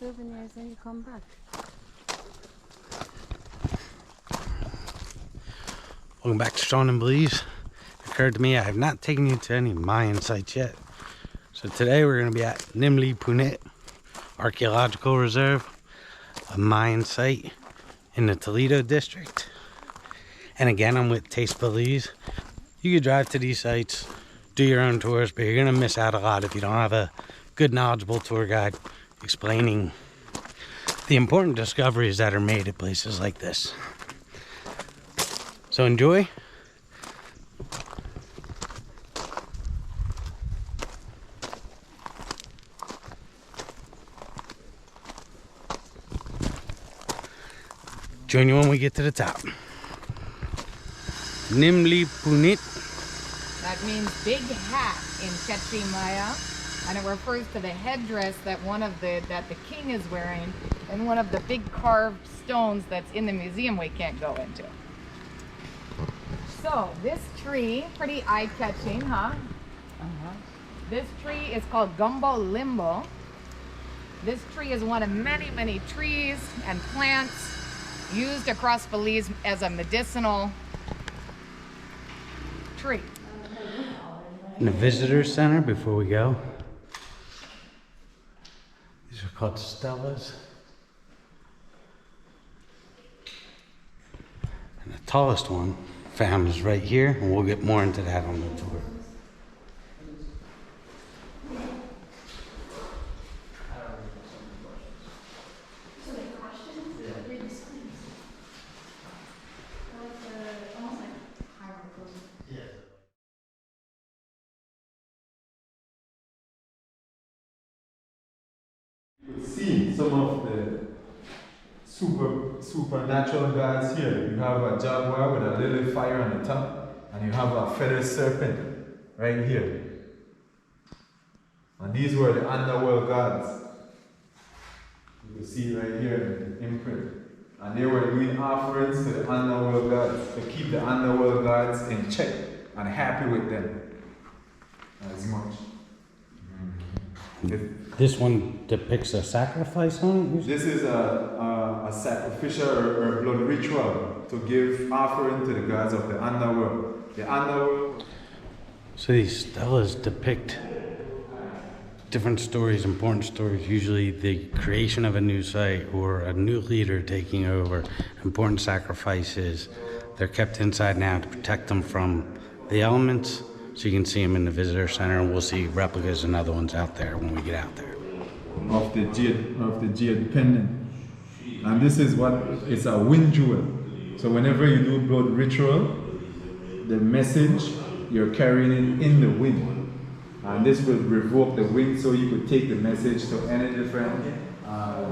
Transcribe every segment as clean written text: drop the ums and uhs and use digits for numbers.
souvenirs and you come back. Welcome back to Taste Belize. It occurred to me I have not taken you to any Mayan sites yet. So today we're going to be at Punit Archaeological Reserve, a Mayan site in the Toledo district. And again, I'm with Taste Belize. You could drive to these sites, do your own tours, but you're going to miss out a lot if you don't have a good, knowledgeable tour guide explaining the important discoveries that are made at places like this. So enjoy. Join you when we get to the top. Punit. That means big hat in Quechua Maya, and it refers to the headdress that the king is wearing, and one of the big carved stones that's in the museum we can't go into. So this tree, pretty eye-catching, huh? This tree is called Gumbo Limbo. This tree is one of many, many trees and plants used across Belize as a medicinal tree. In the visitor center before we go. These are called stelas. And the tallest one found is right here, and we'll get more into that on the tour. See some of the supernatural gods here. You have a jaguar with a little fire on the top, and you have a feathered serpent right here. And these were the underworld gods. You can see right here in the imprint. And they were doing offerings to the underworld gods to keep the underworld gods in check and happy with them as much. This one depicts a sacrifice on it? This is a sacrificial or blood ritual to give offering to the gods of the underworld. The underworld. So these stelas depict different stories, important stories, usually the creation of a new site or a new leader taking over, important sacrifices. They're kept inside now to protect them from the elements. So you can see them in the visitor center, and we'll see replicas and other ones out there when we get out there. Of the jade pendant. And this is what, it's a wind jewel. So whenever you do blood ritual, the message you're carrying it in the wind. And this will revoke the wind, so you could take the message to any different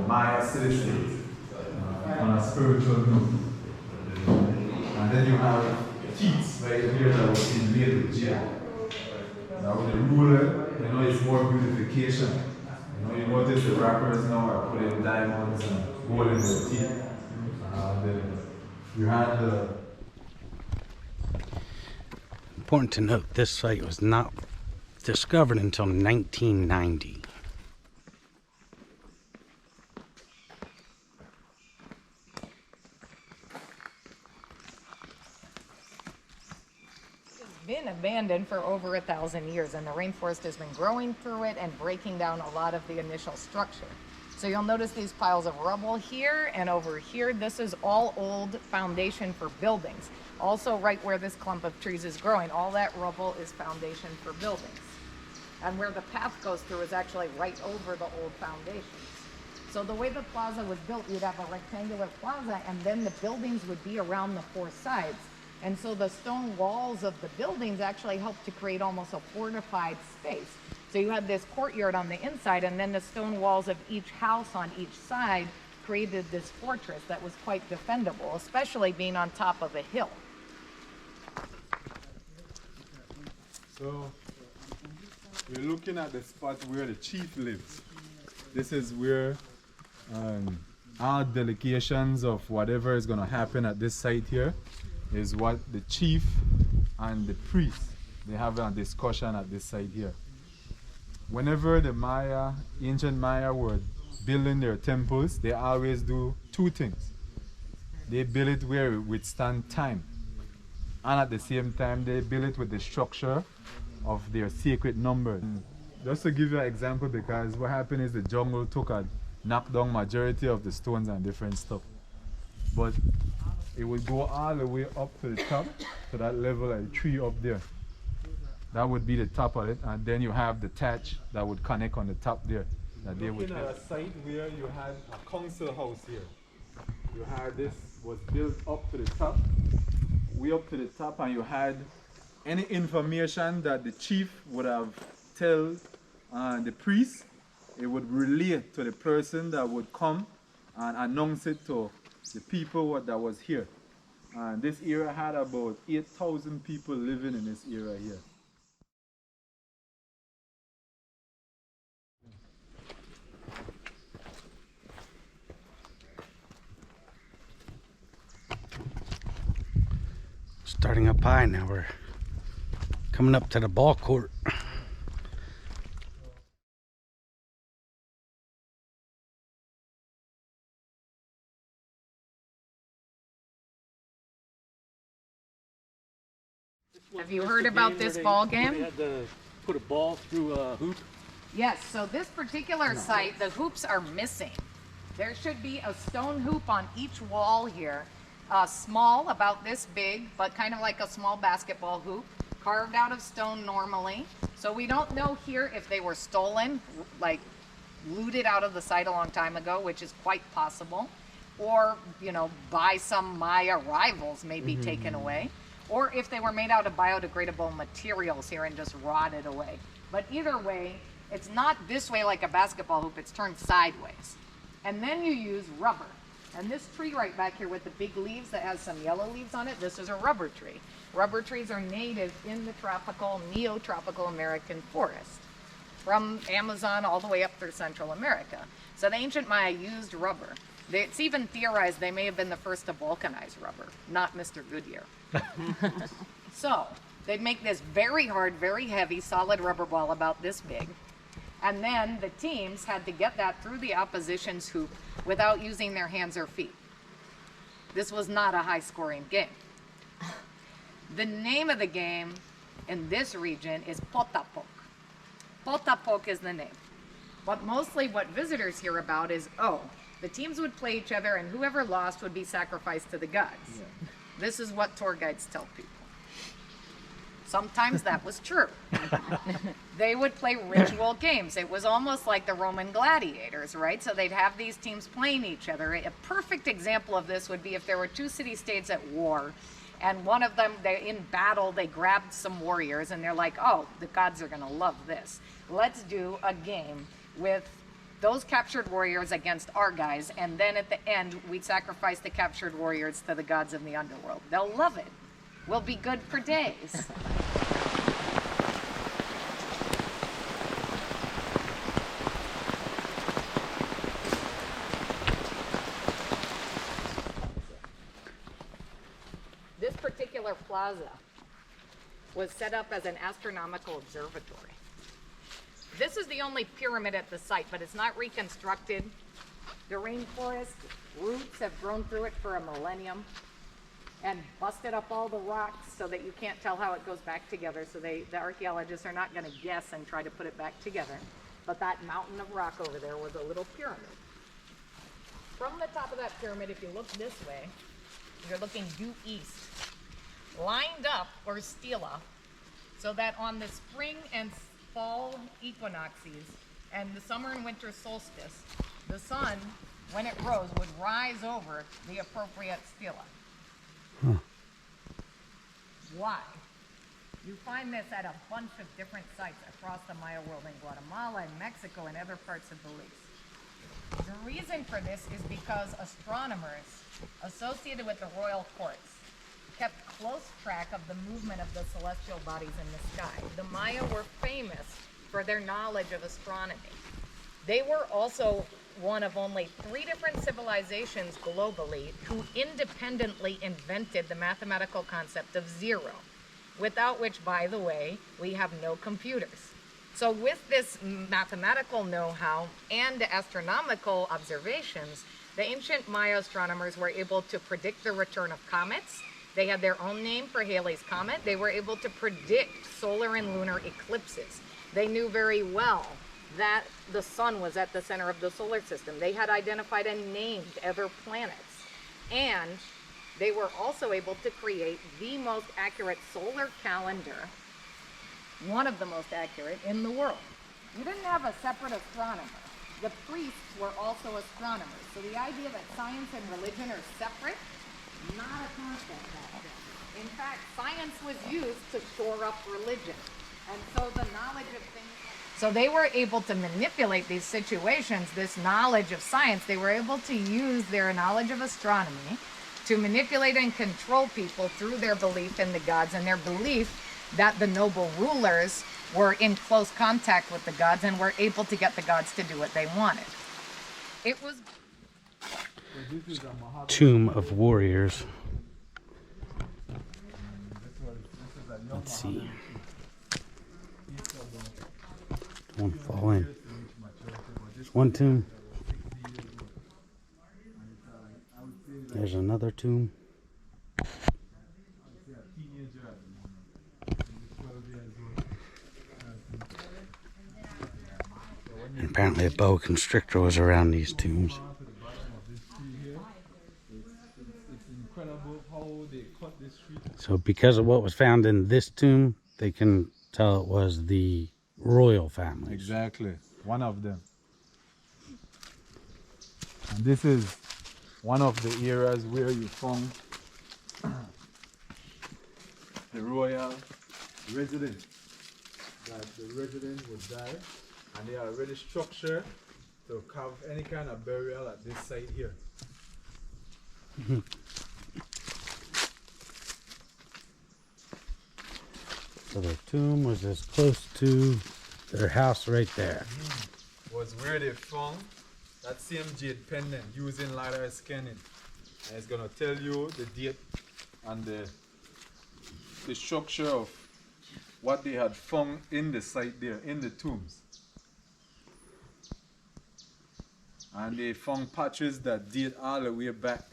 Maya citizens on a spiritual note. And then you have teeth right here that was inlaid with jade. Now with the ruler, it's more beautification. You notice the rappers now are putting diamonds and gold in their teeth. You had the... Important to note, this site was not discovered until 1990. Been abandoned for over 1,000 years, and the rainforest has been growing through it and breaking down a lot of the initial structure. So you'll notice these piles of rubble here and over here. This is all old foundation for buildings. Also right where this clump of trees is growing, all that rubble is foundation for buildings. And where the path goes through is actually right over the old foundations. So the way the plaza was built, you'd have a rectangular plaza, and then the buildings would be around the four sides. And so the stone walls of the buildings actually helped to create almost a fortified space. So you had this courtyard on the inside, and then the stone walls of each house on each side created this fortress that was quite defendable, especially being on top of a hill. So we're looking at the spot where the chief lives. This is where all delegations of whatever is going to happen at this site here is what the chief and the priest, they have a discussion at this site here. Whenever the ancient Maya were building their temples, they always do two things. They build it where it withstand time, and at the same time they build it with the structure of their sacred numbers. Just to give you an example, because what happened is the jungle knocked down majority of the stones and different stuff, but it would go all the way up to the top, to that level, like tree up there. That would be the top of it, and then you have the thatch that would connect on the top there. That they would at a site where you had a council house here. You had this was built up to the top, way up to the top, and you had any information that the chief would have tell the priest, it would relay to the person that would come and announce it to the people that was here. And this area had about 8,000 people living in this area here. Starting up high, now we're coming up to the ball court. Have you heard about this ball game? They had to put a ball through a hoop. Yes, so this particular site, the hoops are missing. There should be a stone hoop on each wall here. Small, about this big, but kind of like a small basketball hoop, carved out of stone normally. So we don't know here if they were stolen, like looted out of the site a long time ago, which is quite possible, or, you know, by some Maya rivals maybe taken away, or if they were made out of biodegradable materials here and just rotted away. But either way, it's not this way like a basketball hoop, it's turned sideways. And then you use rubber. And this tree right back here with the big leaves that has some yellow leaves on it, this is a rubber tree. Rubber trees are native in the tropical, neotropical American forest, from Amazon all the way up through Central America. So the ancient Maya used rubber. It's even theorized they may have been the first to vulcanize rubber, not Mr. Goodyear. So they'd make this very hard, very heavy, solid rubber ball about this big. And then the teams had to get that through the opposition's hoop without using their hands or feet. This was not a high-scoring game. The name of the game in this region is potapok. Potapok is the name. But mostly what visitors hear about is, oh, the teams would play each other and whoever lost would be sacrificed to the gods. Yeah. This is what tour guides tell people. Sometimes that was true. They would play ritual games. It was almost like the Roman gladiators, right? So they'd have these teams playing each other. A perfect example of this would be if there were two city-states at war, and one of them, in battle, they grabbed some warriors, and they're like, oh, the gods are going to love this. Let's do a game with those captured warriors against our guys, and then at the end, we sacrifice the captured warriors to the gods of the underworld. They'll love it. We'll be good for days. This particular plaza was set up as an astronomical observatory. This is the only pyramid at the site, but it's not reconstructed. The rainforest roots have grown through it for a millennium and busted up all the rocks so that you can't tell how it goes back together. So the archaeologists are not going to guess and try to put it back together. But that mountain of rock over there was a little pyramid. From the top of that pyramid, if you look this way, you're looking due east, lined up, or stela, so that on the spring and fall equinoxes and the summer and winter solstice, the sun, when it rose, would rise over the appropriate stela. Huh. Why? You find this at a bunch of different sites across the Maya world in Guatemala and Mexico and other parts of Belize. The reason for this is because astronomers associated with the royal courts kept close track of the movement of the celestial bodies in the sky. The Maya were famous for their knowledge of astronomy. They were also one of only 3 different civilizations globally who independently invented the mathematical concept of zero, without which, by the way, we have no computers. So with this mathematical know-how and the astronomical observations, the ancient Maya astronomers were able to predict the return of comets. They had their own name for Halley's Comet. They were able to predict solar and lunar eclipses. They knew very well that the sun was at the center of the solar system. They had identified and named other planets. And they were also able to create the most accurate solar calendar, one of the most accurate in the world. You didn't have a separate astronomer. The priests were also astronomers. So the idea that science and religion are separate, not a concept back then. In fact, science was used to shore up religion. And so the knowledge of things... So they were able to manipulate these situations, this knowledge of science. They were able to use their knowledge of astronomy to manipulate and control people through their belief in the gods and their belief that the noble rulers were in close contact with the gods and were able to get the gods to do what they wanted. It was... Tomb of warriors. Let's see. Don't fall in. There's one tomb. There's another tomb. And apparently a boa constrictor was around these tombs. So because of what was found in this tomb, they can tell it was the royal family. Exactly, one of them. And this is one of the areas where you found the royal residence. That the resident would die, and they are already structured to have any kind of burial at this site here. So their tomb was as close to their house right there. Was where they found that same jade pendant using LiDAR scanning. And it's going to tell you the date and the structure of what they had found in the site there, in the tombs. And they found patches that date all the way back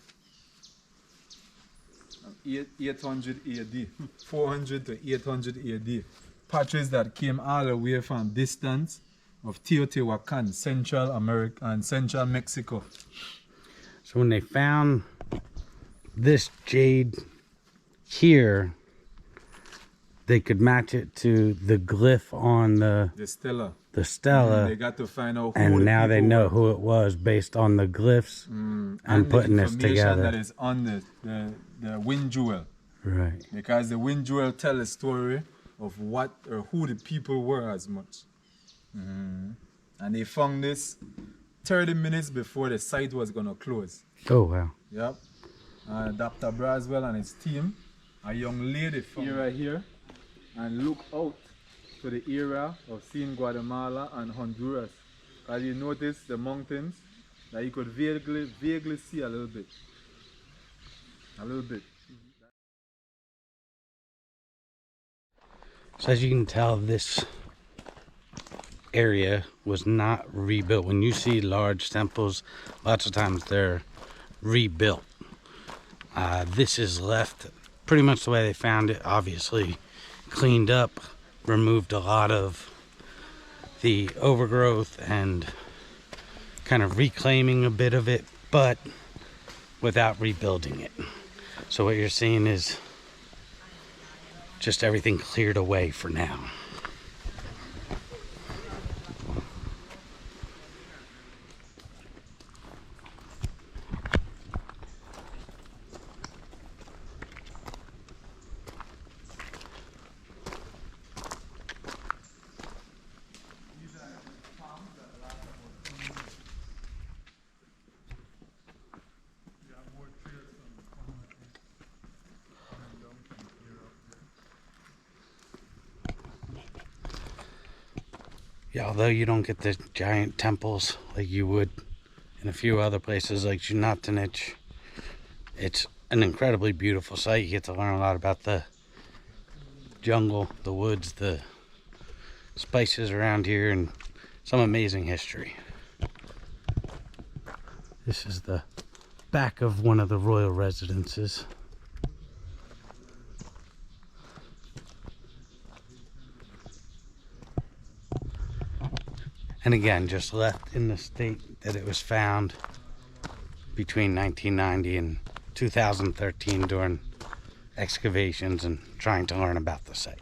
800 AD, 400 to 800 AD. Patches that came all the way from distance of Teotihuacan, Central America and Central Mexico. So when they found this jade here, they could match it to the glyph on the stela. The stela. And they got to find out who and the now they know were. who it was based on the glyphs and putting this together. That is on the wind jewel. Right. Because the wind jewel tell a story of what or who the people were as much. And they found this 30 minutes before the site was gonna close. Oh wow. Yep. Dr. Braswell and his team, a young lady found right here and look out to the area of seeing Guatemala and Honduras. As you notice the mountains that you could vaguely see a little bit. A little bit. So as you can tell, this area was not rebuilt. When you see large temples, lots of times they're rebuilt. This is left pretty much the way they found it, obviously cleaned up, removed a lot of the overgrowth and kind of reclaiming a bit of it, but without rebuilding it. So what you're seeing is just everything cleared away for now. Yeah, although you don't get the giant temples like you would in a few other places like Junatanich, it's an incredibly beautiful site. You get to learn a lot about the jungle, the woods, the spices around here and some amazing history. This is the back of one of the royal residences. And again, just left in the state that it was found between 1990 and 2013 during excavations and trying to learn about the site.